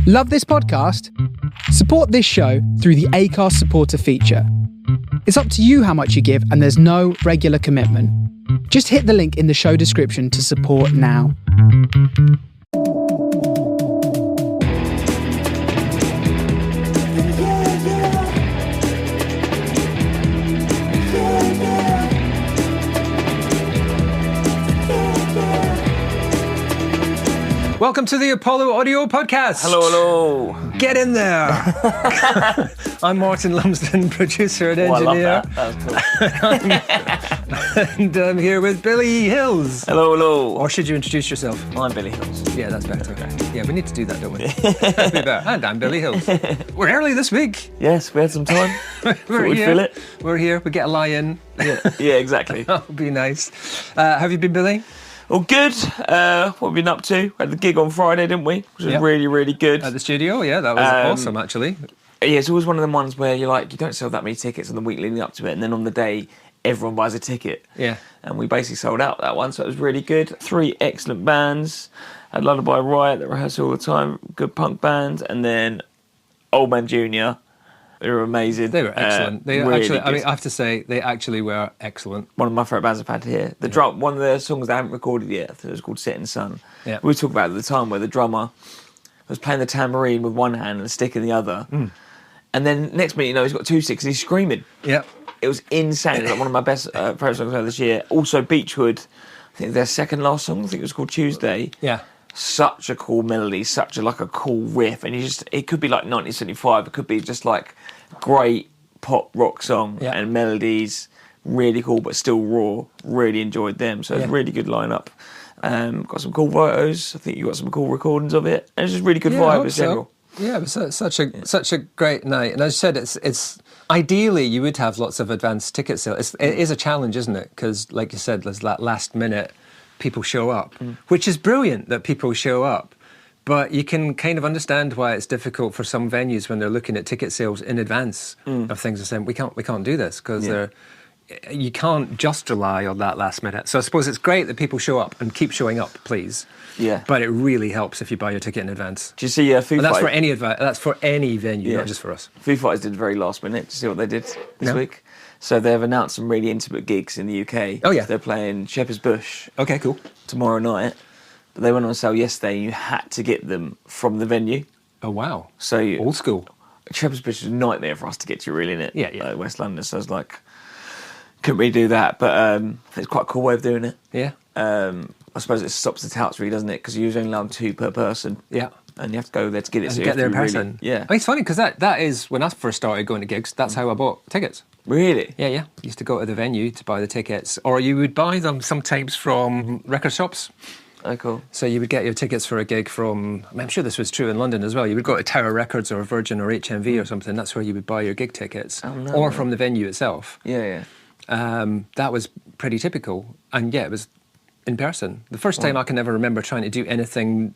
Love this podcast? Support this show through the Acast supporter feature. It's up to you how much you give, and there's no regular commitment. Just hit the link in the show description to support now. Welcome to the Apollo Audio Podcast. Hello, hello. Get in there. I'm Martin Lumsden, producer and engineer. I love that. That was cool. And I'm here with Billy Hills. Hello, hello. Or should you introduce yourself? I'm Billy Hills. Yeah, that's better. Okay. Yeah, we need to do that, don't we? That'd be better. And I'm Billy Hills. We're early this week. Yes, we had some time. We're we'd here. fill it. We're here. We get a lie in. Yeah, exactly. That'll be nice. Have you been, Billy? Well, good. What have we been up to? We had the gig on Friday, didn't we? Which was really, really good. At the studio, yeah, that was awesome, actually. Yeah, it's always one of them ones where you're like, you don't sell that many tickets on the week leading up to it, and then on the day, everyone buys a ticket. Yeah. And we basically sold out that one, so it was really good. 3 excellent bands. Had Lullaby Riot that rehearse all the time, good punk band, and then Old Man Jr. They were amazing. They were excellent. They really actually, good. I mean, I have to say, they actually were excellent. One of my favourite bands I've had here. The drum, one of the songs they haven't recorded yet, I think it was called Setting Sun. Yeah. We talked about it at the time where the drummer was playing the tambourine with one hand and a stick in the other. And then next minute, you know, he's got 2 sticks and he's screaming. Yeah. It was insane. It was like one of my best favourite songs I've heard this year. Also, Beachwood, I think their second last song, I think it was called Tuesday. Yeah. Such a cool melody, such a like a cool riff, and it could be like 1975, it could be just like great pop rock song and melodies, really cool but still raw. Really enjoyed them, so it's a really good lineup. Got some cool photos. I think you got some cool recordings of it, and it's just really good vibe as general. Yeah, it was such a great night, and as I said, it's ideally you would have lots of advanced ticket sales. It is a challenge, isn't it? Because, like you said, there's that last minute people show up, which is brilliant that people show up. But you can kind of understand why it's difficult for some venues when they're looking at ticket sales in advance of things and saying we can't do this because you can't just rely on that last minute. So I suppose it's great that people show up and keep showing up, please. Yeah. But it really helps if you buy your ticket in advance. Do you see Foo Fighters? That's for any venue, not just for us. Foo Fighters did the very last minute. Do you see what they did this week? So they've announced some really intimate gigs in the UK. Oh, yeah. They're playing Shepherd's Bush. Okay, cool. Tomorrow night. But they went on sale yesterday and you had to get them from the venue. Oh, wow. So old school. Shepherd's Bush is a nightmare for us to get to, really, innit? Yeah. West London, so I was like, couldn't really do that. But it's quite a cool way of doing it. Yeah. I suppose it stops the touts, really, doesn't it? Because you're only allowed 2 per person. Yeah. And you have to go there to get it. And so get there in person. Really, yeah. I mean, it's funny because that is, when I first started going to gigs, that's how I bought tickets. Really? Yeah. Used to go to the venue to buy the tickets. Or you would buy them sometimes from record shops. Oh, cool. So you would get your tickets for a gig from, I'm sure this was true in London as well, you would go to Tower Records or Virgin or HMV or something, that's where you would buy your gig tickets. Oh, no, or from the venue itself. Yeah. That was pretty typical. And yeah, it was in person. The first time I can ever remember trying to do anything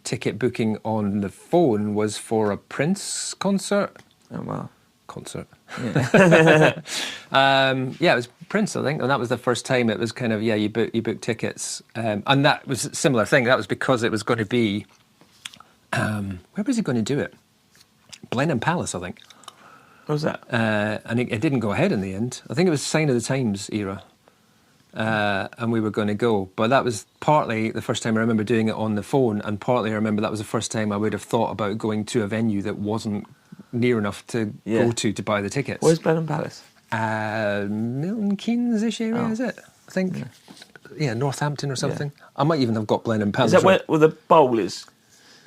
ticket booking on the phone was for a Prince concert. Oh, wow. Concert. Yeah. It was Prince, I think, and that was the first time it was kind of, you book tickets. And that was a similar thing. That was because it was going to be, where was he going to do it? Blenheim Palace, I think. What was that? And it didn't go ahead in the end. I think it was Sign of the Times era. And we were going to go. But that was partly the first time I remember doing it on the phone, and partly I remember that was the first time I would have thought about going to a venue that wasn't near enough to go to buy the tickets. Where's Blenheim Palace? Milton Keynes-ish area, is it? I think. Yeah, Northampton or something. Yeah. I might even have got Blenheim Palace. Is that where the bowl is?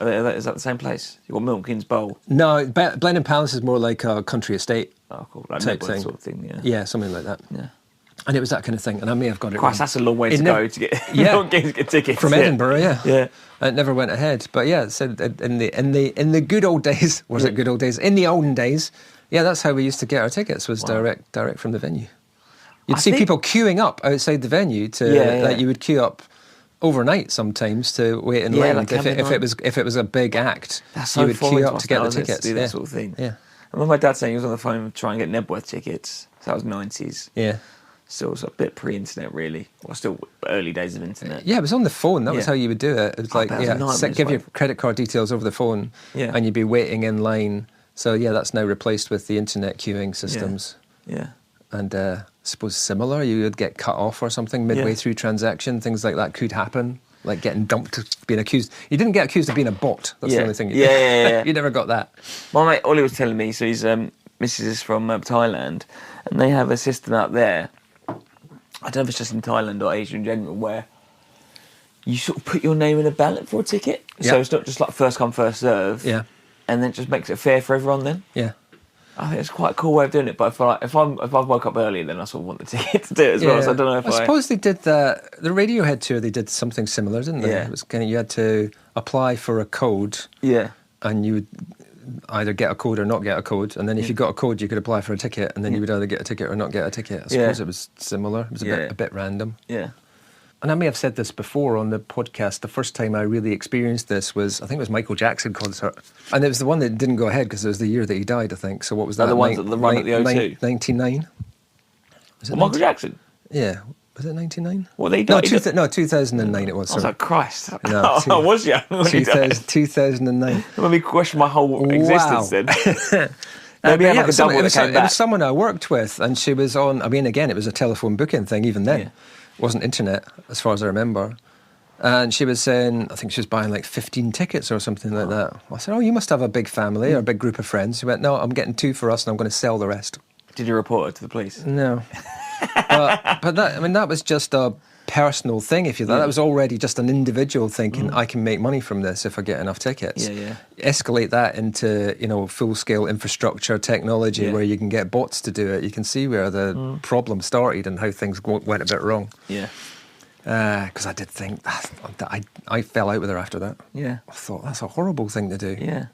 Is that the same place? You've got Milton Keynes Bowl? No, Blenheim Palace is more like a country estate cool. Like type thing. Sort of thing, yeah. Yeah, something like that. Yeah. And it was that kind of thing, and I may have got it Christ, wrong. that's a long way to go to get get tickets from Edinburgh. Yeah. It never went ahead, but yeah. So in the good old days, it good old days? In the olden days, yeah, that's how we used to get our tickets, was direct from the venue. You'd see people queuing up outside the venue like you would queue up overnight sometimes to wait in line. Like if it was a big act, so you would queue up to get the tickets. Do that sort of thing. Yeah. I remember my dad saying he was on the phone trying to get Nebworth tickets. So that was 90s. Yeah. Still was a bit pre-internet, really. Well, still early days of internet. Yeah, it was on the phone. That was how you would do it. It was like, give your credit card details over the phone, and you'd be waiting in line. So yeah, that's now replaced with the internet queuing systems. Yeah. And I suppose similar, you would get cut off or something midway through transaction. Things like that could happen, like getting dumped, being accused. You didn't get accused of being a bot. That's the only thing. You never got that. My mate Ollie was telling me, so his missus is from Thailand, and they have a system out there. I don't know if it's just in Thailand or Asia in general, where you sort of put your name in a ballot for a ticket. So it's not just like first come, first serve. Yeah. And then it just makes it fair for everyone then. Yeah. I think it's quite a cool way of doing it, but if I woke up early, then I sort of want the ticket to do it as well. So I don't know if I suppose they did the Radiohead tour. They did something similar, didn't they? Yeah. It was kind of, you had to apply for a code. Yeah. And you would either get a code or not get a code, and then if you got a code, you could apply for a ticket, and then you would either get a ticket or not get a ticket. I suppose it was similar. It was a bit random. Yeah. And I may have said this before on the podcast. The first time I really experienced this was, I think it was Michael Jackson concert. And it was the one that didn't go ahead because it was the year that he died, I think. So what was that? The ones at the run at the O2? 99? Was it Michael Jackson? Yeah. Was it 99? Well, they died. No, 2009 it was. I was like, Christ. No, I was young when he died. 2009. It made me question my whole existence then. Maybe it was someone I worked with, and she was on, I mean, again, it was a telephone booking thing even then. It wasn't internet, as far as I remember. And she was saying, I think she was buying like 15 tickets or something like that. I said, you must have a big family or a big group of friends. She went, no, I'm getting 2 for us and I'm going to sell the rest. Did you report it to the police? No. but that was just a personal thing, if you like. That was already just an individual thinking, I can make money from this if I get enough tickets. Escalate that into, full-scale infrastructure technology where you can get bots to do it. You can see where the problem started and how things went a bit wrong. Yeah. Because I did think, I fell out with her after that. Yeah. I thought, that's a horrible thing to do. Yeah.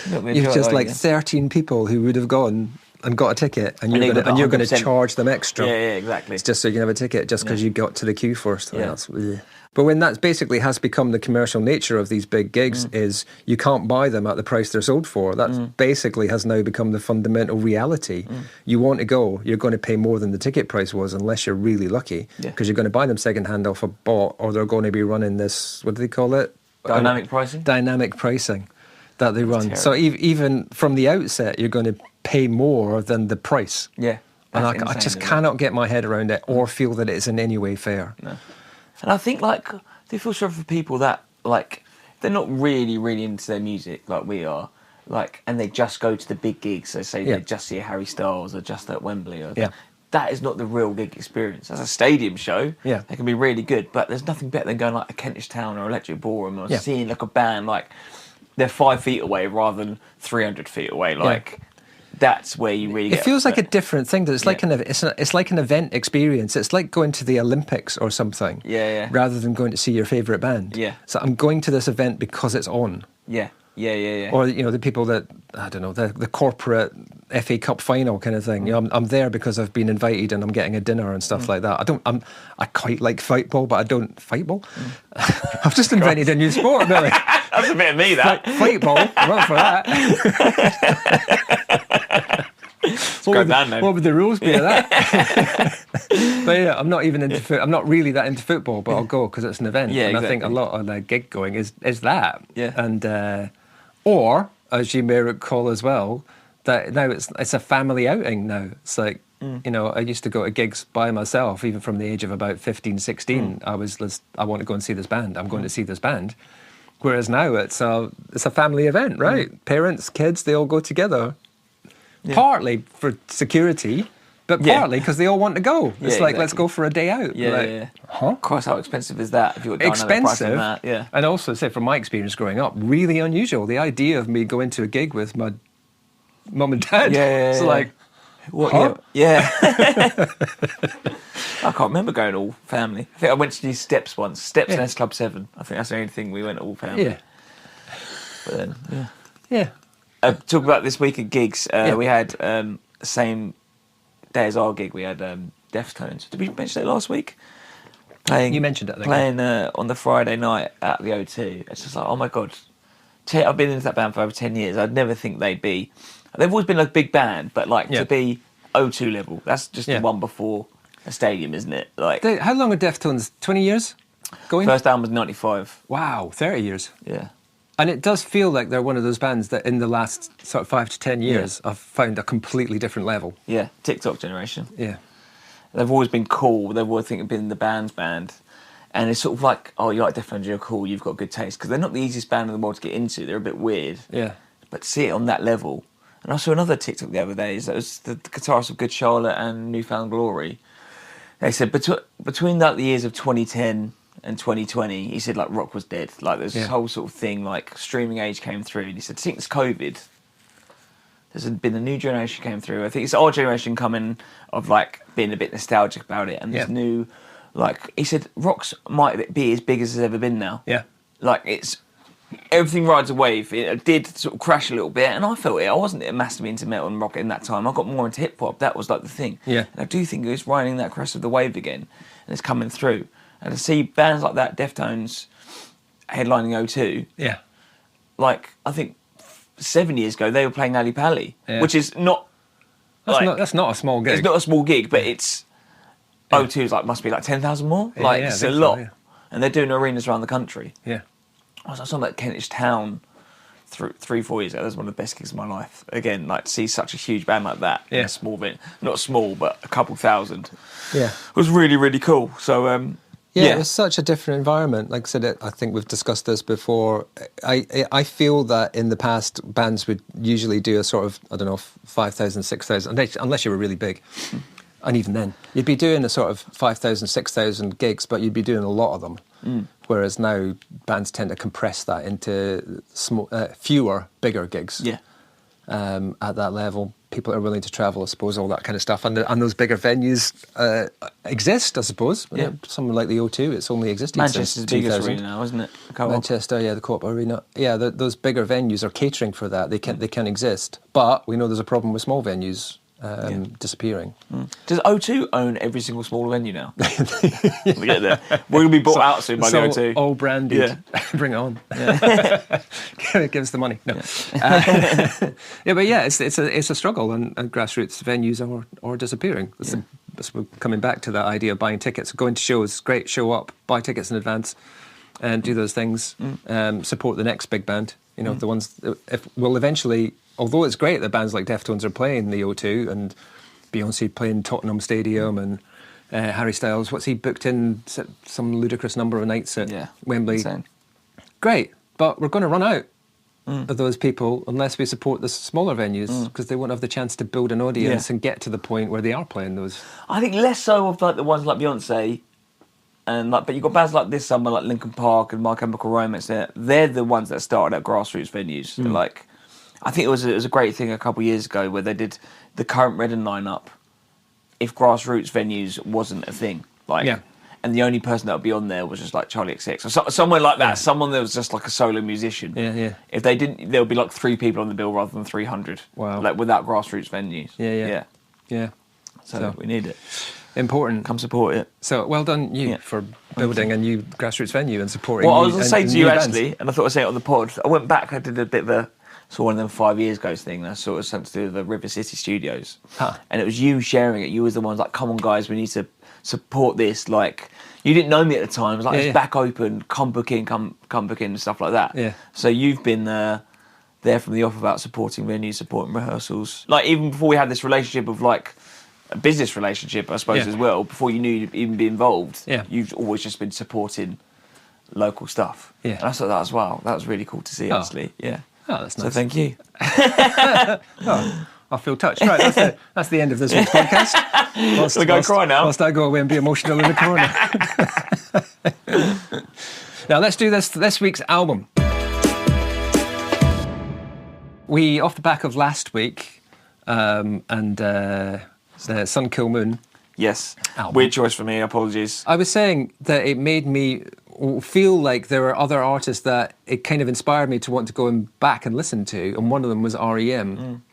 You've just 13 people who would have gone and got a ticket, and you're going to charge them extra. Yeah, exactly. It's just so you can have a ticket just because you got to the queue first. But when that basically has become the commercial nature of these big gigs, is you can't buy them at the price they're sold for. That basically has now become the fundamental reality. You want to go, you're going to pay more than the ticket price was, unless you're really lucky, because you're going to buy them second-hand off a bot, or they're going to be running this, what do they call it? Dynamic pricing? Dynamic pricing that they run. So even from the outset, you're going to pay more than the price. Yeah. And I just cannot get my head around it or feel that it's in any way fair. No. And I think, do you feel sorry for people that, they're not really, really into their music like we are, and they just go to the big gigs, so say they just see a Harry Styles or just at Wembley. That is not the real gig experience. As a stadium show, they can be really good, but there's nothing better than going to Kentish Town or Electric Ballroom or seeing a band, they're 5 feet away rather than 300 feet away. That's where you really get... It feels like a different thing. It's like it's like an event experience. It's like going to the Olympics or something. Rather than going to see your favourite band. So I'm going to this event because it's on. Or, the people that, I don't know, the corporate FA Cup final kind of thing. I'm there because I've been invited and I'm getting a dinner and stuff like that. I quite like football, but I don't... Fightball? I've just invented a new sport, Billy. That's a bit of me, that. Fightball? I'm up for that. What would the rules be of that? But I'm not even into I'm not really that into football, but I'll go because it's an event. And I think a lot of the gig going is that. And or, as you may recall as well, that now it's a family outing now. It's like, I used to go to gigs by myself, even from the age of about 15, 16. I want to go and see this band. I'm going to see this band. Whereas now it's a family event, right? Parents, kids, they all go together. Partly for security, but partly because they all want to go. It's let's go for a day out. Huh? Christ, how expensive is that? If you got expensive, that, and also, say from my experience growing up, really unusual. The idea of me going to a gig with my mum and dad. It's like, what? Huh? I can't remember going all family. I think I went to do Steps once. Steps and S Club 7. I think that's the only thing we went all family. But then, talk about this week at gigs. We had the same day as our gig. We had Deftones. Did we mention it last week? You mentioned it. I think. Playing on the Friday night at the O2. It's just like, oh my god! I've been into that band for over 10 years. I'd never think they'd be. They've always been a big band, but to be O2 level. That's just the one before a stadium, isn't it? Like, how long are Deftones? 20 years going? First album was 95. Wow, 30 years. Yeah. And it does feel like they're one of those bands that in the last sort of 5 to 10 years have found a completely different level. Yeah, TikTok generation. Yeah. They've always been cool. They've always been the band's band. And it's sort of like, oh, you like Deftones, you're cool, you've got good taste. Because they're not the easiest band in the world to get into. They're a bit weird. Yeah. But to see it on that level. And I saw another TikTok the other day. That was the guitarist of Good Charlotte and Newfound Glory. They said between like the years of 2010 and 2020, he said like rock was dead. Like there's this whole sort of thing, like streaming age came through. And he said, since COVID, there's been a new generation came through. I think it's our generation coming of like being a bit nostalgic about it. And this new, like, he said, rocks might be as big as it's ever been now. Yeah. Like it's, everything rides a wave. It did sort of crash a little bit, and I felt it. I wasn't massively into metal and rock in that time. I got more into hip hop. That was like the thing. Yeah. And I do think it's riding that crest of the wave again, and it's coming through. And to see bands like that, Deftones, headlining O2. Yeah. Like I think 7 years ago they were playing Ali Pali, which is not. That's not a small gig. It's not a small gig, but it's O2 is like must be like 10,000 more. Like it's a lot, and they're doing arenas around the country. Yeah. I was talking about Kentish Town 3-4 years ago. That was one of the best gigs of my life. Again, like to see such a huge band like that in a small event. Not small, but a couple thousand. Yeah. It was really, really cool. So, it was such a different environment. Like I said, I think we've discussed this before. I feel that in the past, bands would usually do a sort of, 5,000, 6,000, unless you were really big. And even then, you'd be doing a sort of 5,000, 6,000 gigs, but you'd be doing a lot of them. Whereas now, bands tend to compress that into fewer, bigger gigs. Yeah. At that level, people are willing to travel, I suppose, all that kind of stuff. And those bigger venues exist, I suppose. Yeah. Somewhere like the O2, it's only existed Manchester's since the biggest 2000. arena now, isn't it? Manchester, the Co-op Arena. Yeah, those bigger venues are catering for that. They can exist. But we know there's a problem with small venues disappearing. Does O2 own every single small venue now? We get there. We're going to be bought out soon by the O2. All branded. Yeah. Bring it on. Yeah. Give us the money. No. It's a struggle, and grassroots venues are disappearing. We're coming back to that idea of buying tickets. Going to shows, great, show up, buy tickets in advance, and do those things. Support the next big band. The ones eventually. Although it's great that bands like Deftones are playing the O2 and Beyoncé playing Tottenham Stadium and Harry Styles, what's he booked in some ludicrous number of nights at Wembley? Insane. Great, but we're going to run out of those people unless we support the smaller venues because they won't have the chance to build an audience and get to the point where they are playing those. I think less so of like the ones like Beyoncé, and but you've got bands like this summer like Linkin Park and My Chemical Romance. They're the ones that started at grassroots venues. They're like. I think it was a great thing a couple of years ago where they did the current Reading lineup. If grassroots venues wasn't a thing, and the only person that would be on there was just like Charlie XX or somewhere like that, someone that was just like a solo musician. Yeah. If they didn't, there would be like 3 people on the bill rather than 300. Wow. Like without grassroots venues. Yeah. So we need it. Important. Come support it. So well done you for building a new grassroots venue and supporting. Well, I was going to say to you actually, bands. and I thought I'd say it on the pod. I went back. I did a bit of a. Saw one of them 5 years ago thing. And I saw it was something to do with the River City Studios, and it was you sharing it. You was the ones like, "Come on, guys, we need to support this." Like, you didn't know me at the time. It was like, "It's back open. Come book in, come book in," and stuff like that. Yeah. So you've been there from the off about supporting venues, supporting rehearsals. Like even before we had this relationship of like a business relationship, I suppose as well. Before you knew you'd even be involved, you've always just been supporting local stuff. Yeah. And I thought that as well. That was really cool to see, actually. Yeah. Oh, that's nice. So thank you. I feel touched. Right, that's the end of this week's podcast. Shall we go cry now? Whilst I go away and be emotional in the corner. Now let's do this week's album. We, off the back of last week, and the Sun Kill Moon. Yes. Album. Weird choice for me. Apologies. I was saying that it made me feel like there were other artists that it kind of inspired me to want to go back and listen to, and one of them was R.E.M.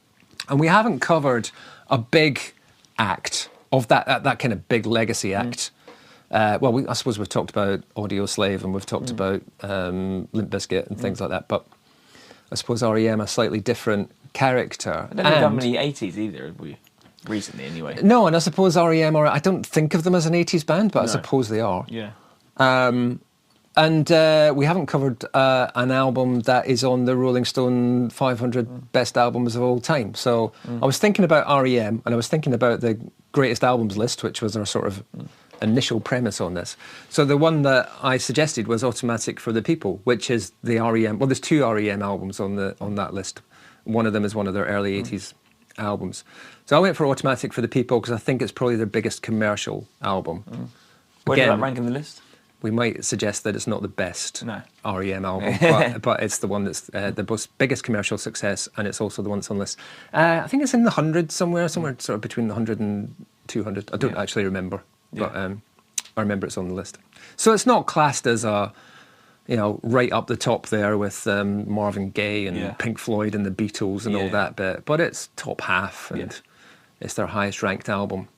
And we haven't covered a big act of that kind of big legacy act. I suppose we've talked about Audio Slave and we've talked about Limp Bizkit and things like that, but I suppose R.E.M. a slightly different character. I don't think we've done many 80s either, have we? recently anyway. No, and I suppose R.E.M. I don't think of them as an 80s band, but I No. suppose they are. Yeah. And we haven't covered an album that is on the Rolling Stone 500 best albums of all time. So I was thinking about R.E.M. and I was thinking about the greatest albums list, which was our sort of initial premise on this. So the one that I suggested was Automatic for the People, which is the R.E.M. Well, there's 2 R.E.M. albums on that list. One of them is one of their early 80s albums. So I went for Automatic for the People because I think it's probably their biggest commercial album. Where did that rank in the list? We might suggest that it's not the best R.E.M. album, but it's the one that's the biggest commercial success, and it's also the one that's on this. I think it's in the 100 somewhere sort of between the 100 and 200. I don't actually remember, but I remember it's on the list. So it's not classed as right up the top there with Marvin Gaye and Pink Floyd and the Beatles and all that bit, but it's top half, and it's their highest ranked album.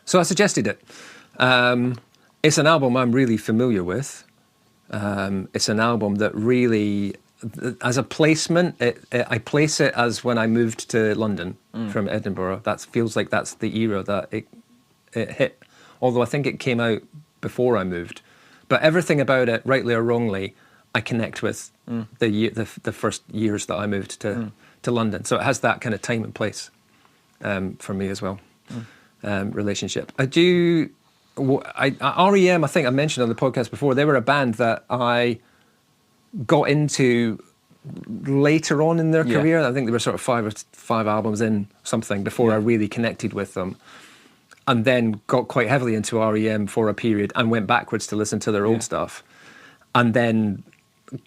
So I suggested it. It's an album I'm really familiar with. It's an album that really, as a placement, I place it as when I moved to London from Edinburgh. That feels like that's the era that it hit. Although I think it came out before I moved. But everything about it, rightly or wrongly, I connect with the first years that I moved to London. So it has that kind of time and place for me as well. Relationship. R.E.M. I think I mentioned on the podcast before, they were a band that I got into later on in their career. I think they were sort of five albums in something before I really connected with them, and then got quite heavily into R.E.M. for a period and went backwards to listen to their old stuff, and then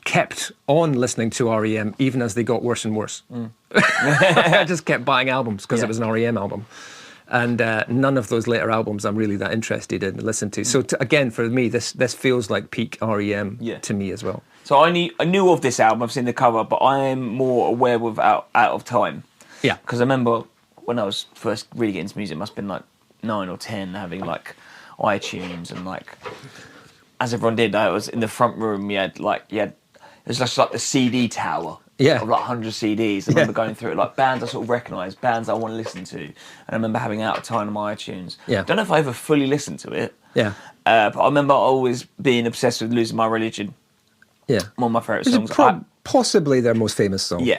kept on listening to R.E.M. even as they got worse and worse. I just kept buying albums because it was an R.E.M. album. And none of those later albums I'm really that interested in to listen to. So again, for me, this feels like peak R.E.M. to me as well. So I knew of this album, I've seen the cover, but I am more aware of Out of Time. Yeah. Because I remember when I was first really getting into music, it must have been like 9 or 10, having like iTunes and like, as everyone did, I was in the front room, it was just like the CD tower. Of like 100 CDs. I remember going through it, like bands I sort of recognised, bands I want to listen to. And I remember having Out of Time on my iTunes. I don't know if I ever fully listened to it. But I remember always being obsessed with Losing My Religion. One of my favourite songs. Possibly their most famous song.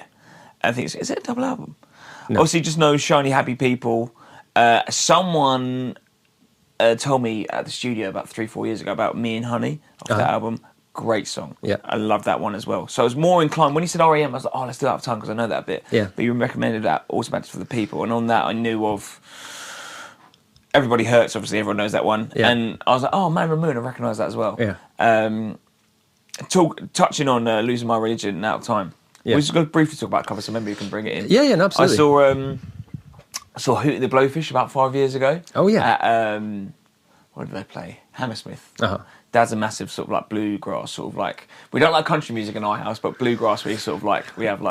I think is it a double album? No. Obviously, just know Shiny Happy People. Someone told me at the studio about 3-4 years ago about Me and Honey off that album. Great song. I love that one as well. So I was more inclined, when he said R.E.M, I was like, let's do Out of Time because I know that a bit. But you recommended that Automatic for the People, and on that I knew of Everybody Hurts, obviously everyone knows that one. And I was like, Man from the Moon, I recognise that as well. Touching on Losing My Religion and Out of Time. We're just going to briefly talk about cover, so maybe you can bring it in. No, absolutely. I saw Hootie the Blowfish about 5 years ago. At, what did they play? Hammersmith. Dad's a massive sort of like bluegrass, sort of like, we don't like country music in our house, but bluegrass we sort of like, we don't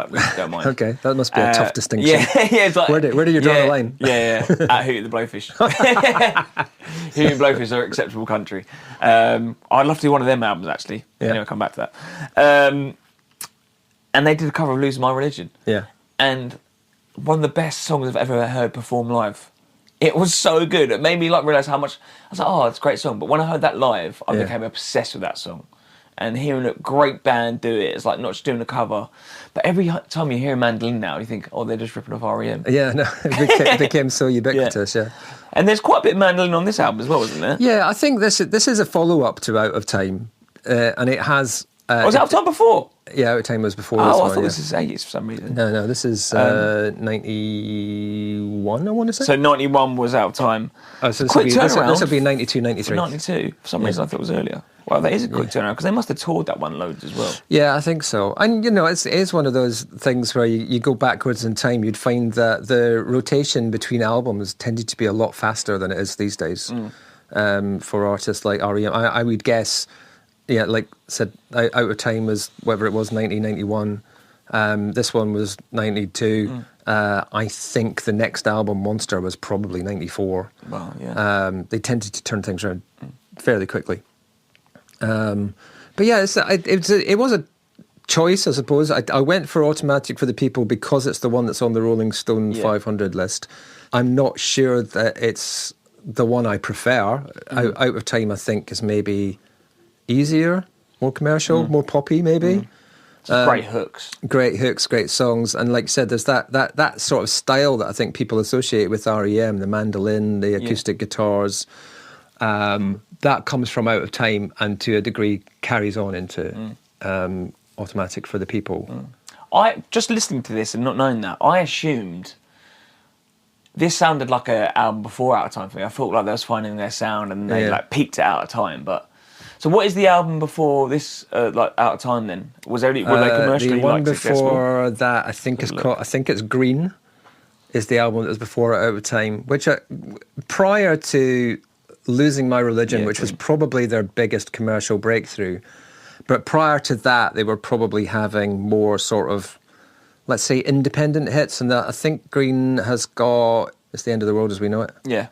mind. Okay, that must be a tough distinction. It's like, where do you draw the line? At Hootie the Blowfish. Hootie the Blowfish are acceptable country. I'd love to do one of them albums actually. Anyway, come back to that. And they did a cover of Losing My Religion. And one of the best songs I've ever heard performed live. It was so good. It made me like realise how much. I was like, it's a great song. But when I heard that live, I became obsessed with that song. And hearing a great band do it, it's like not just doing a cover. But every time you hear a mandolin now, you think, they're just ripping off R.E.M. It became so ubiquitous. And there's quite a bit of mandolin on this album as well, isn't there? Yeah, I think this is a follow-up to Out of Time, and it has. Was Out of Time before? Yeah, Out of Time was before this one. I thought this is 80s for some reason. No, this is 91, I want to say. So 91 was Out of Time. Oh, so this will be 92, 93. 92. For some reason I thought it was earlier. Well, that is a quick turnaround, because they must have toured that one loads as well. Yeah, I think so. And, it is one of those things where you go backwards in time, you'd find that the rotation between albums tended to be a lot faster than it is these days for artists like R.E.M. I would guess... like I said, Out of Time was, whatever it was, 1991. This one was 92. I think the next album, Monster, was probably 94. Wow, yeah. They tended to turn things around fairly quickly. But yeah, it was a choice, I suppose. I went for Automatic for the People because it's the one that's on the Rolling Stone 500 list. I'm not sure that it's the one I prefer. Out of Time, I think, is maybe easier, more commercial, more poppy, maybe. Great hooks. Great hooks, great songs. And like you said, there's that sort of style that I think people associate with R.E.M, the mandolin, the acoustic guitars. That comes from Out of Time and to a degree carries on into Automatic for the People. I just listening to this and not knowing that, I assumed this sounded like an album before Out of Time for me. I thought like they was finding their sound and they like peaked at Out of Time. But so what is the album before this like Out of Time then? Were they commercially the one like, before successful? that I think it's Green is the album that was before Out of Time, which prior to Losing My Religion, which was probably their biggest commercial breakthrough. But prior to that, they were probably having more sort of, let's say, independent hits. And that I think Green has got It's the End of the World as We Know It. Yeah.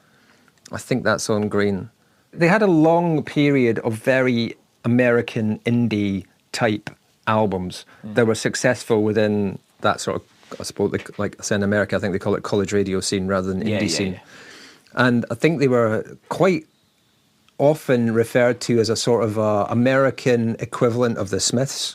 I think that's on Green. They had a long period of very American indie type albums that were successful within that sort of, I suppose, like I say in America, I think they call it college radio scene rather than indie scene. Yeah. And I think they were quite often referred to as a sort of American equivalent of the Smiths.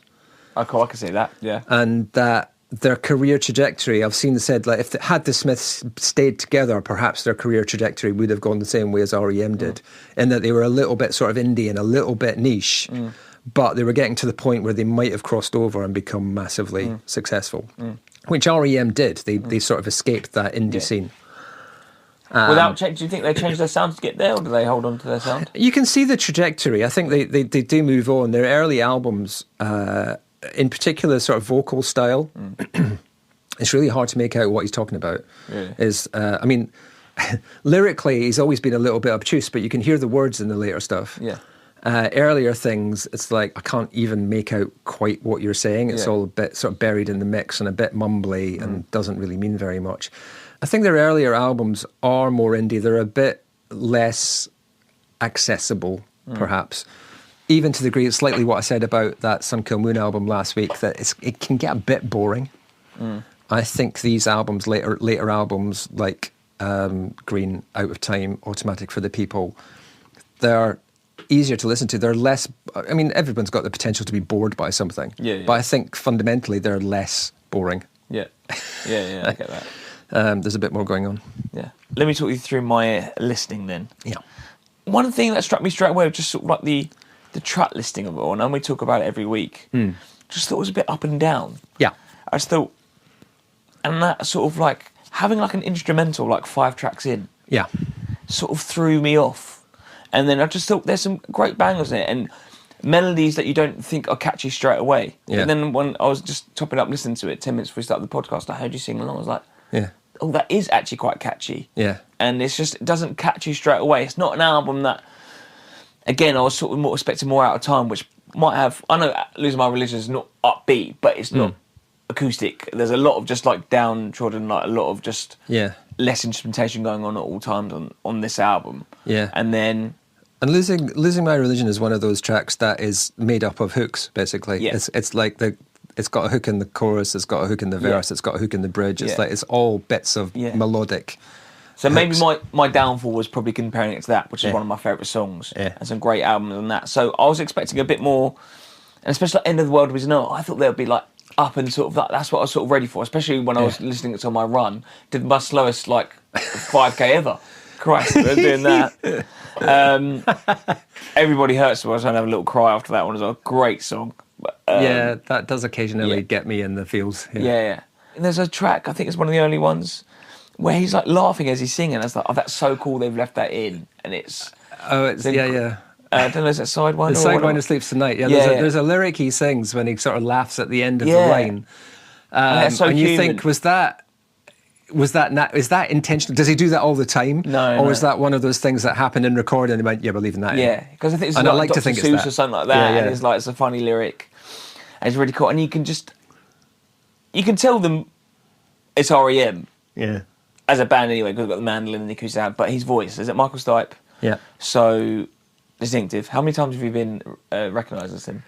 I can see that, yeah. And that their career trajectory, I've seen said, like, had the Smiths stayed together, perhaps their career trajectory would have gone the same way as R.E.M. did, in that they were a little bit sort of indie and a little bit niche, but they were getting to the point where they might have crossed over and become massively successful, which R.E.M. did. They sort of escaped that indie scene. Without change, do you think they changed their sound to get there, or do they hold on to their sound? You can see the trajectory. I think they do move on. Their early albums, in particular, sort of vocal style, it's really hard to make out what he's talking about. Really? Lyrically, he's always been a little bit obtuse, but you can hear the words in the later stuff. Yeah. Earlier things, it's like I can't even make out quite what you're saying. It's all a bit sort of buried in the mix and a bit mumbly and doesn't really mean very much. I think their earlier albums are more indie. They're a bit less accessible, perhaps. Even to the degree, it's slightly what I said about that Sun Kill Moon album last week, that it can get a bit boring. I think these albums, later albums like Green, Out of Time, Automatic for the People, they're easier to listen to. They're less... I mean, everyone's got the potential to be bored by something. But I think fundamentally they're less boring. Yeah, I get that. There's a bit more going on. Yeah. Let me talk you through my listing then. Yeah. One thing that struck me straight away was just sort of like the track listing of it all, and we talk about it every week. Just thought it was a bit up and down. Yeah. I just thought, and that sort of like having like an instrumental like 5 tracks in. Yeah. Sort of threw me off, and then I just thought there's some great bangers in it and melodies that you don't think are catchy straight away. Yeah. And then when I was just topping up listening to it 10 minutes before we started the podcast, I heard you sing along. I was like, yeah. Oh, that is actually quite catchy. Yeah. And it doesn't catch you straight away. It's not an album that, again, I was sort of expecting more Out of Time, which might have, I know Losing My Religion is not upbeat, but it's not acoustic. There's a lot of just like downtrodden, like a lot of just less instrumentation going on at all times on this album. Yeah. And then... And Losing My Religion is one of those tracks that is made up of hooks, basically. Yeah. It's like it's got a hook in the chorus, it's got a hook in the verse, it's got a hook in the bridge. It's like it's all bits of melodic. So hooks. maybe my downfall was probably comparing it to that, which is one of my favourite songs, and some great albums on that. So I was expecting a bit more, and especially like End of the World Was No. I thought there would be like up and sort of like, that's what I was sort of ready for, especially when I was listening to it on my run. Did my slowest like 5k ever. Christ, we're doing that. Everybody Hurts. So I was trying to have a little cry after that one as well. Great song. That does occasionally get me in the feels. Yeah. And there's a track, I think it's one of the only ones, where he's like laughing as he's singing. I was like, oh, that's so cool they've left that in. And it's... I don't know, is that Sidewinder? The Sidewinder Sleeps Tonight. There's a lyric he sings when he sort of laughs at the end of the line. And so you think, is that intentional? Does he do that all the time? No. Or is that one of those things that happen in recording and he went, we're leaving that in? Yeah, because I think it's and like I like Dr. to think Seuss it's that. or something like that. And it's like, it's a funny lyric. And it's really cool. And you can tell them it's R.E.M. Yeah. As a band anyway, because we've got the mandolin and the acoustic, but his voice, is it Michael Stipe? Yeah. So distinctive. How many times have you been recognised as him?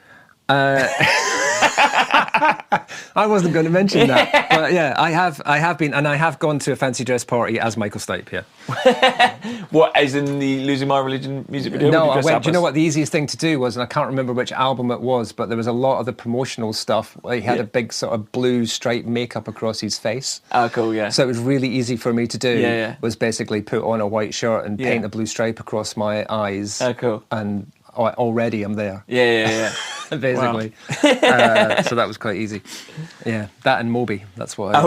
I wasn't going to mention that, but yeah, I have been, and I have gone to a fancy dress party as Michael Stipe. Yeah. What, as in the Losing My Religion music video? No, I went. Do you know what the easiest thing to do was, and I can't remember which album it was, but there was a lot of the promotional stuff. He had a big sort of blue striped makeup across his face. Oh, cool, yeah. So it was really easy for me to do. Yeah. Was basically put on a white shirt and paint a blue stripe across my eyes. Oh, cool. And already I'm there. Yeah. Basically. So that was quite easy. Yeah, that and Moby. That's what. That's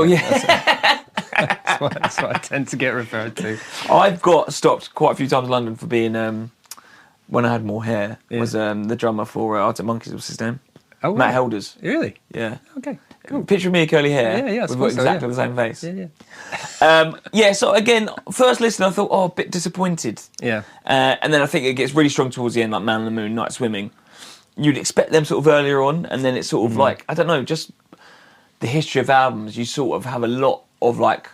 what I tend to get referred to. I've got stopped quite a few times in London for being when I had more hair. Was the drummer for Arctic Monkeys? What's his name? Oh, Matt Helders. Really? Yeah. Okay. Cool. Picture me, curly hair. Yeah. We've got exactly the same face. Yeah. So again, first listen, I thought, a bit disappointed. Yeah. And then I think it gets really strong towards the end, like Man on the Moon, Night Swimming. You'd expect them sort of earlier on, and then it's sort of like, I don't know, just the history of albums, you sort of have a lot of like,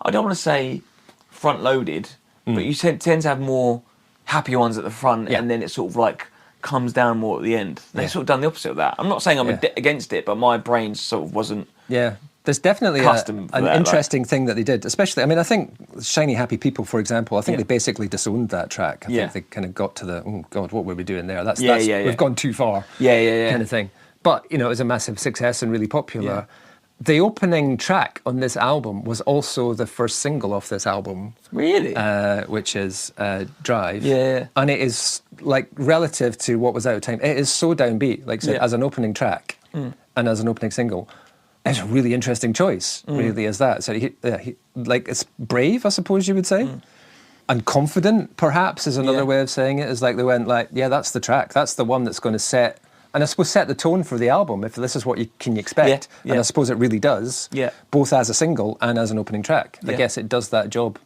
I don't want to say front-loaded, but you tend to have more happy ones at the front, and then it sort of like comes down more at the end. They've sort of done the opposite of that. I'm not saying I'm against it, but my brain sort of wasn't... Yeah. There's definitely an interesting thing that they did, especially, I mean, I think Shiny Happy People, for example, I think they basically disowned that track. I think they kind of got to the, oh God, what were we doing there? We've gone too far kind of thing. But, you know, it was a massive success and really popular. Yeah. The opening track on this album was also the first single off this album. Really? Which is Drive. Yeah. And it is, like, relative to what was out of time, it is so downbeat, like I said, as an opening track and as an opening single. It's a really interesting choice, really, is that. So, it's brave, I suppose you would say. And confident, perhaps, is another way of saying it. Is like they went like, that's the track. That's the one that's going to set, and I suppose set the tone for the album, if this is what you can expect. And I suppose it really does, both as a single and as an opening track. I guess it does that job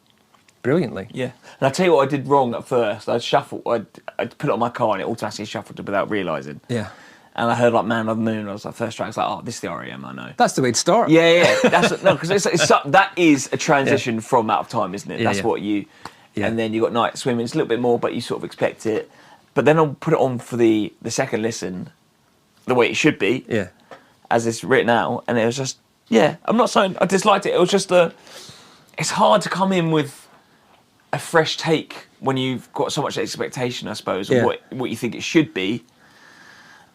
brilliantly. Yeah. And I'll tell you what I did wrong at first. I'd put it on my car and it automatically shuffled it without realising. Yeah. And I heard like Man on the Moon. I was like, first track. I was like, this is the R.E.M. I know. That's the way to start. Yeah. Because that is a transition from Out of Time, isn't it? That's what you. Yeah. And then you got Night Swimming. It's a little bit more, but you sort of expect it. But then I'll put it on for the second listen, the way it should be. Yeah. As it's written out, and it was just I'm not saying I disliked it. It was just it's hard to come in with a fresh take when you've got so much expectation, I suppose, of what you think it should be.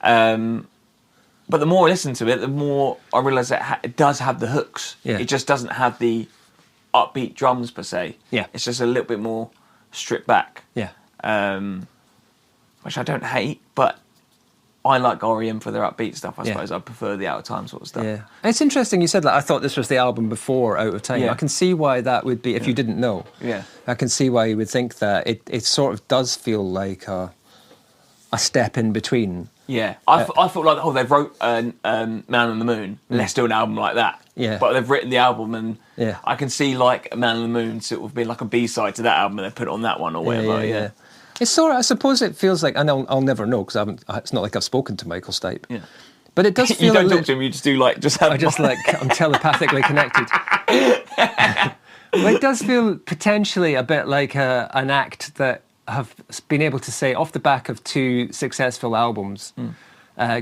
But the more I listen to it, the more I realise that it does have the hooks. Yeah. It just doesn't have the upbeat drums per se. Yeah. It's just a little bit more stripped back. Yeah. Which I don't hate, but I like R.E.M. for their upbeat stuff, I suppose. I prefer the Out of Time sort of stuff. Yeah. It's interesting you said that. I thought this was the album before Out of Time. Yeah. I can see why that would be, if you didn't know. Yeah. I can see why you would think that. It sort of does feel like a step in between. Yeah, I felt like, they've wrote Man on the Moon, let's do an album like that. Yeah. But they've written the album, and I can see like Man on the Moon sort of being like a B-side to that album, and they put it on that one or whatever. Yeah. It's sort of, I suppose it feels like, and I'll never know because it's not like I've spoken to Michael Stipe. Yeah. But it does feel you don't talk to him, you just do like, I'm telepathically connected. Well, it does feel potentially a bit like an act that have been able to say off the back of two successful albums,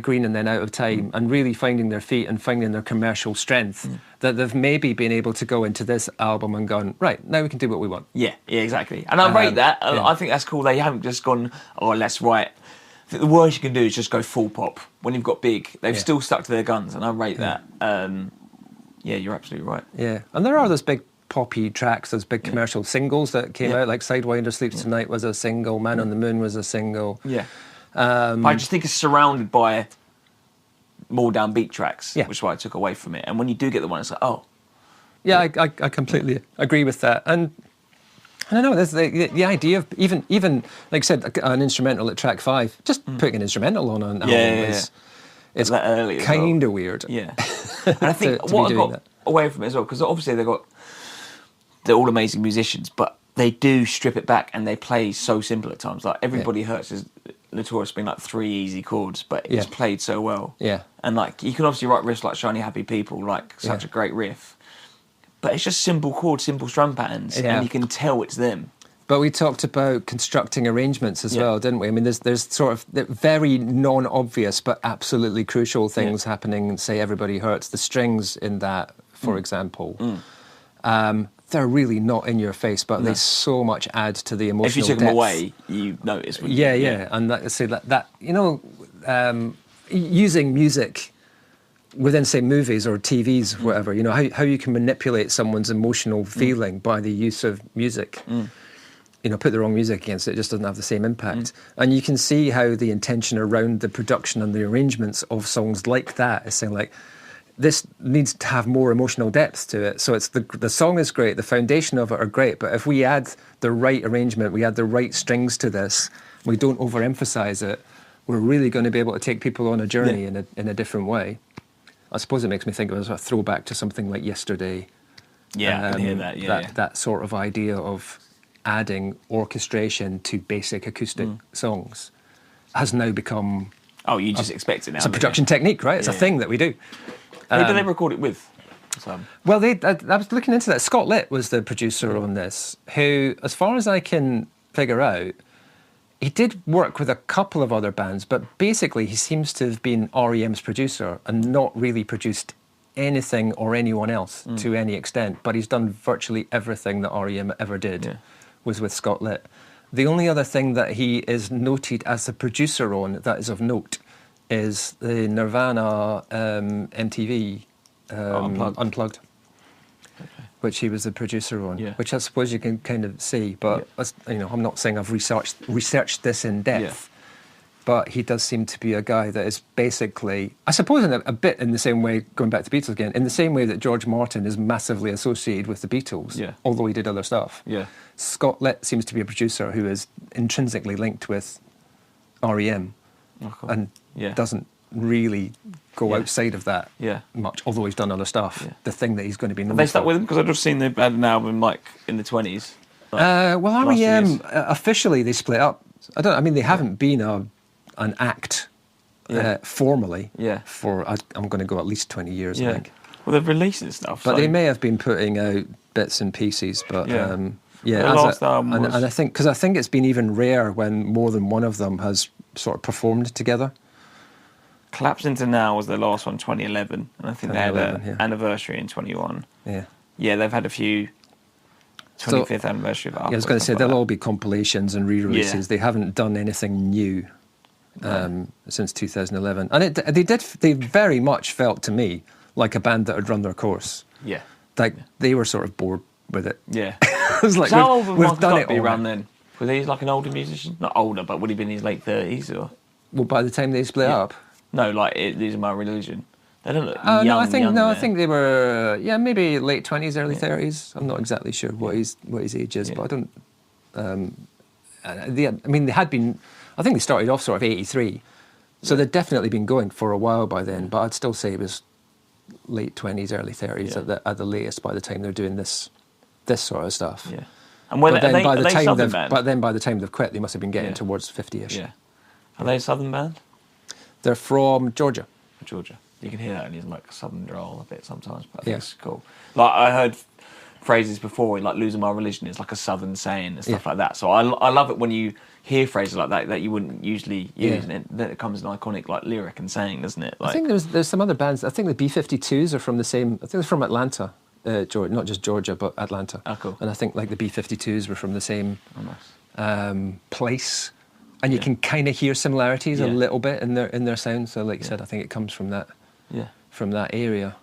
Green and then Out of Time, and really finding their feet and finding their commercial strength, that they've maybe been able to go into this album and gone, right, now we can do what we want. Yeah, exactly. And I rate that. I think that's cool. They haven't just gone, let's write. I think the worst you can do is just go full pop. When you've got big, they've still stuck to their guns, and I rate that. You're absolutely right. Yeah, and there are those big poppy tracks, those big commercial singles that came out, like Sidewinder Sleeps Tonight was a single, Man on the Moon was a single. Yeah. But I just think it's surrounded by more downbeat tracks, which is why I took away from it. And when you do get the one, it's like, Yeah, I completely agree with that. And I don't know, there's the idea of even like I said, an instrumental at track 5, just putting an instrumental on an album is kind of weird. Yeah. And I think what I got away from it as well, because obviously they're all amazing musicians, but they do strip it back and they play so simple at times. Like Everybody Hurts is notorious being like 3 easy chords, but it's played so well. Yeah. And like you can obviously write riffs like Shiny Happy People, like such a great riff. But it's just simple chords, simple strum patterns, and you can tell it's them. But we talked about constructing arrangements as well, didn't we? I mean, there's sort of very non-obvious but absolutely crucial things happening. Say Everybody Hurts. The strings in that, for example, they're really not in your face, but they so much add to the emotional If you took depth. them away, you notice. Yeah. And that you know, using music within, say, movies or TVs, whatever, you know, how you can manipulate someone's emotional feeling by the use of music. You know, put the wrong music against it, it just doesn't have the same impact. And you can see how the intention around the production and the arrangements of songs like that is saying, like, this needs to have more emotional depth to it. So it's the song is great, the foundation of it are great, but if we add the right arrangement, we add the right strings to this, we don't overemphasize it, we're really going to be able to take people on a journey in a different way. I suppose it makes me think of a throwback to something like Yesterday. Yeah, I can hear that. That sort of idea of adding orchestration to basic acoustic songs has now become... Oh, you just expect it now. It's a production technique, right? It's a thing that we do. Who do they record it with? Well, I was looking into that. Scott Litt was the producer on this, who, as far as I can figure out, he did work with a couple of other bands, but basically he seems to have been R.E.M's producer and not really produced anything or anyone else to any extent, but he's done virtually everything that R.E.M. ever did was with Scott Litt. The only other thing that he is noted as a producer on that is of note is the Nirvana MTV Unplugged. Which he was the producer on, which I suppose you can kind of see. But you know, I'm not saying I've researched this in depth, but he does seem to be a guy that is basically, I suppose, in a bit in the same way, going back to Beatles again, in the same way that George Martin is massively associated with the Beatles, although he did other stuff. Scott Litt seems to be a producer who is intrinsically linked with R.E.M. and doesn't really go outside of that much, although he's done other stuff. The thing that he's going to be known for. Have they stuck with him? Because I've just seen they had an album like in the 20s. Well, R.E.M. Officially they split up. I mean, they haven't been an act formally for I'm going to go at least 20 years. I think. Well, they're releasing stuff, but they may have been putting out bits and pieces. But last album was... and I think it's been even rare when more than one of them has sort of performed together. Collapse Into Now was their last one, 2011, and I think they had an anniversary in 21. Yeah, they've had a few 25th anniversary of artwork. I was going to say they'll all be compilations and re-releases. They haven't done anything new since 2011, and they very much felt to me like a band that had run their course. Like they were sort of bored with it. It was like, how old we've done it all around then? Was he like an older musician? Not older, but would he be in his late 30s or? Well, by the time they split up. No, like These Are My Religion. They don't look young. No, I think they were maybe late 20s, early 30s. I'm not exactly sure what his age is, but I don't. They had been. I think they started off sort of 83, so they'd definitely been going for a while by then. But I'd still say it was late 20s, early 30s at the latest. By the time they're doing this sort of stuff. And by the time they've quit, they must have been getting towards 50ish. Are they a southern band? They're from Georgia. You can hear that in his like southern drawl a bit sometimes, but I think it's cool. Like I heard phrases before, like "losing my religion" is like a southern saying and stuff like that. So I love it when you hear phrases like that you wouldn't usually use, and then it comes an iconic like lyric and saying, doesn't it? Like, I think there's some other bands. I think the B-52s are from the same. I think they're from Atlanta, Georgia, not just Georgia, but Atlanta. Oh, cool. And I think like the B-52s were from the same place. And you can kind of hear similarities a little bit in their sound. So, like you said, I think it comes from that area.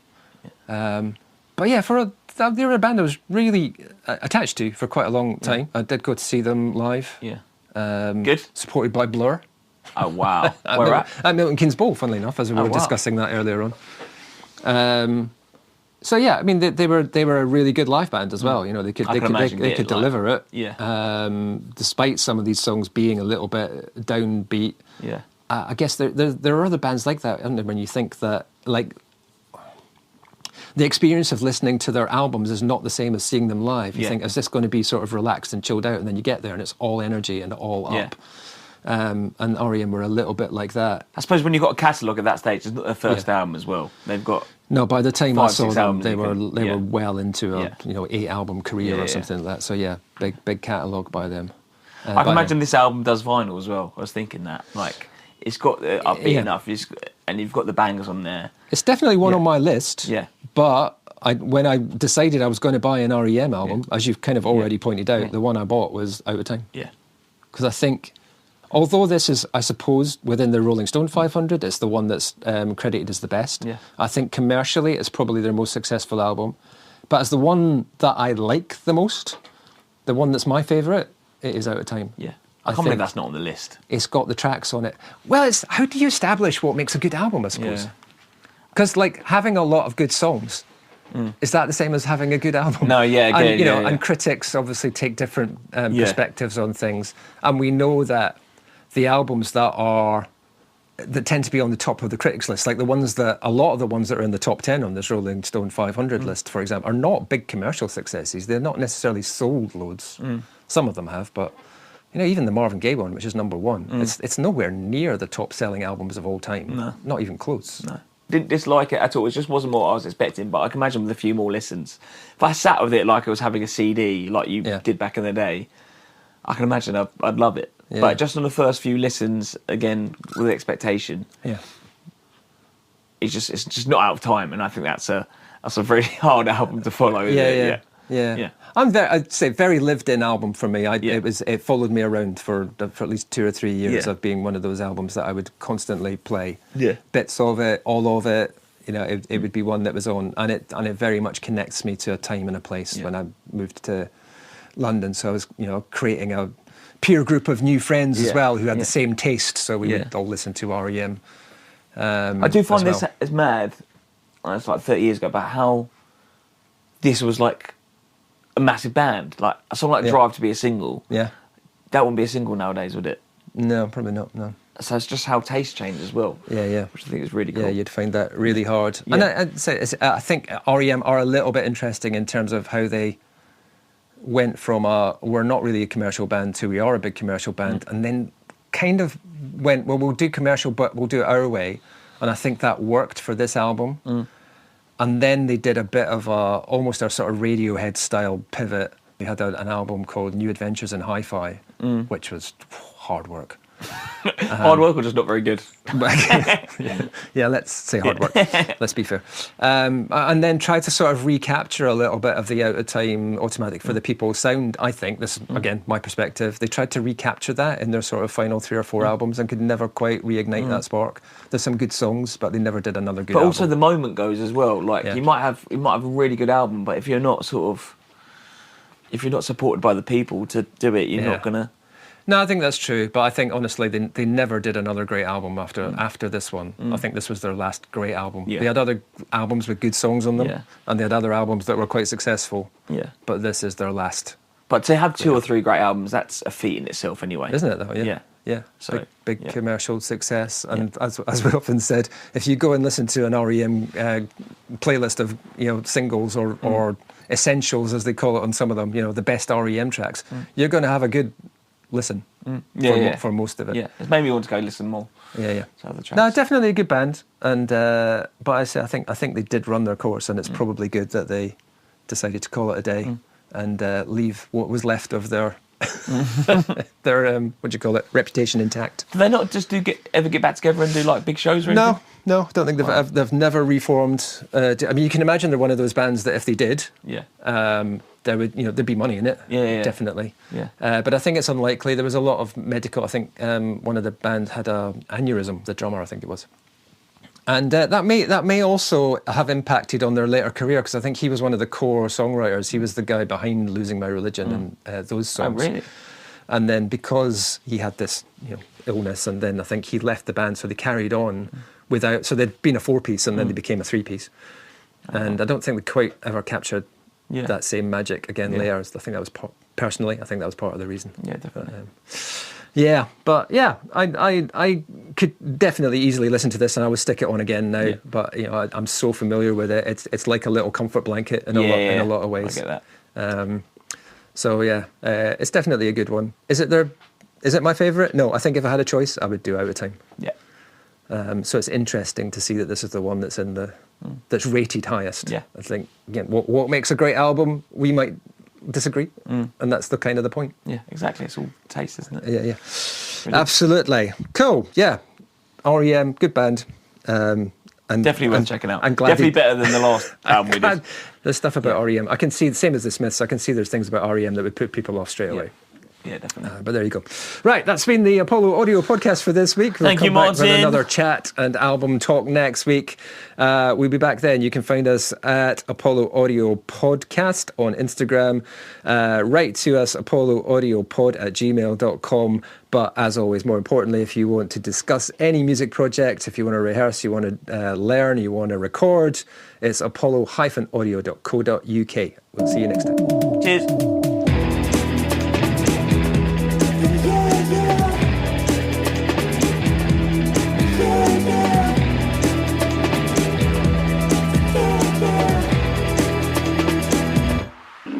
But yeah, they were a band I was really attached to for quite a long time. I did go to see them live. Good. Supported by Blur. Oh wow! Where at Milton Keynes Bowl, funnily enough, as we were discussing that earlier on. So yeah, I mean they were a really good live band as well. You know, they could deliver it. Despite some of these songs being a little bit downbeat. I guess there are other bands like that, aren't there? When you think that like the experience of listening to their albums is not the same as seeing them live. You think, is this going to be sort of relaxed and chilled out? And then you get there and it's all energy and all up. And R.E.M. were a little bit like that. I suppose when you've got a catalogue at that stage, it's not their first album as well. They've got No, by the time I saw 6 them, albums, they yeah. were well into a Yeah. 8-album career Yeah, or something like that. So yeah, big catalogue by them. I can imagine this album does vinyl as well. I was thinking that, like, it's got the upbeat Yeah. enough, and you've got the bangers on there. It's definitely one Yeah. on my list. Yeah. But when I decided I was going to buy an R.E.M. album, as you've kind of already pointed out, the one I bought was Out of Time. Yeah. Because I think, although this is, I suppose, within the Rolling Stone 500, it's the one that's credited as the best. Yeah. I think commercially it's probably their most successful album. But as the one that I like the most, the one that's my favourite, it is Out of Time. Yeah. I can't believe that's not on the list. It's got the tracks on it. Well, it's how do you establish what makes a good album, I suppose? Yeah. Because like having a lot of good songs, is that the same as having a good album? No, yeah, again, and, you know, yeah. and critics obviously take different perspectives on things, and we know that the albums that tend to be on the top of the critics list, like a lot of the ones that are in the top 10 on this Rolling Stone 500 list, for example, are not big commercial successes. They're not necessarily sold loads. Some of them have, but you know, even the Marvin Gaye one, which is number 1, it's nowhere near the top-selling albums of all time. No. Not even close. No. Didn't dislike it at all. It just wasn't what I was expecting, but I can imagine with a few more listens. If I sat with it like I was having a CD, like you did back in the day, I can imagine I'd love it. Yeah. But just on the first few listens, again, with expectation, it's just not Out of Time, and I think that's a very hard album to follow, isn't it? Yeah. I'd say very lived-in album for me. It followed me around for at least 2 or 3 years of being one of those albums that I would constantly play. Yeah. Bits of it, all of it. You know, it would be one that was on, and it very much connects me to a time and a place when I moved to London. So I was, creating a peer group of new friends as well who had the same taste. So we would all listen to R.E.M. I do find this as mad. It's like 30 years ago, about how this was like a massive band. Like a song like Drive to be a single. Yeah. That wouldn't be a single nowadays, would it? No, probably not. No. So it's just how taste changed as well. Yeah. Which I think is really cool. Yeah, you'd find that really hard. Yeah. And I'd say I think R.E.M. are a little bit interesting in terms of how they went from we're not really a commercial band to we are a big commercial band, and then kind of went, well, we'll do commercial, but we'll do it our way. And I think that worked for this album. And then they did a bit of almost a sort of Radiohead style pivot. They had an album called New Adventures in Hi-Fi, which was hard work. Hard work or just not very good? Yeah, let's say hard work. Let's be fair. And then try to sort of recapture a little bit of the Out of Time Automatic for the People sound. I think this, again, my perspective. They tried to recapture that in their sort of final 3 or 4 albums and could never quite reignite that spark. There's some good songs, but they never did another good album. But also the moment goes as well. Like you might have a really good album, but if you're not supported by the people to do it, you're not gonna. No, I think that's true, but I think honestly they never did another great album after this one. I think this was their last great album. Yeah. They had other albums with good songs on them, and they had other albums that were quite successful. Yeah. But this is their last. But to have 2 or 3 great albums, that's a feat in itself anyway. Isn't it though? Yeah. Yeah. So, big commercial success, and as we often said, if you go and listen to an R.E.M. Playlist of singles or essentials as they call it on some of them, the best R.E.M. tracks, you're going to have a good listen for most of it. Yeah, it's made me want to go listen more. Yeah. To other tracks. No, definitely a good band, and but I think they did run their course, and it's probably good that they decided to call it a day and leave what was left of their reputation intact. Do they not just ever get back together and do like big shows or anything? No, don't think they've never reformed. I mean, you can imagine they're one of those bands that if they did, there would there'd be money in it. Yeah. Definitely. Yeah. But I think it's unlikely. There was a lot of medical. I think one of the band had an aneurysm. The drummer, I think it was. And that may also have impacted on their later career, because I think he was one of the core songwriters. He was the guy behind Losing My Religion and those songs. Oh, really? And then because he had this illness, and then I think he left the band, so they carried on without. So they'd been a 4-piece, and then they became a 3-piece. And I don't think we quite ever captured that same magic again later. I think that was personally, I think that was part of the reason. Yeah, definitely. I could definitely easily listen to this, and I would stick it on again now. Yeah. But I'm so familiar with it. It's like a little comfort blanket in a lot of ways. I get that. It's definitely a good one. Is it my favourite? No, I think if I had a choice, I would do Out of Time. Yeah. So it's interesting to see that this is the one that's in the that's rated highest. Yeah. I think, again, what makes a great album, we might disagree, and that's the kind of the point. Yeah, exactly. It's all taste, isn't it? Yeah. Brilliant. Absolutely. Cool. Yeah. R.E.M, good band. And definitely worth checking out. I'm glad definitely better than the last album we did. There's stuff about R.E.M. I can see the same as the Smiths. I can see there's things about R.E.M that would put people off straight away. Yeah, definitely. But there you go. Right, that's been the Apollo Audio Podcast for this week. Thank you, Martin. Back with another chat and album talk next week. We'll be back then. You can find us at Apollo Audio Podcast on Instagram. Write to us, apolloaudiopod@gmail.com. But as always, more importantly, if you want to discuss any music project, if you want to rehearse, you want to learn, you want to record, it's apollo-audio.co.uk. We'll see you next time. Cheers.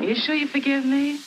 You sure you forgive me?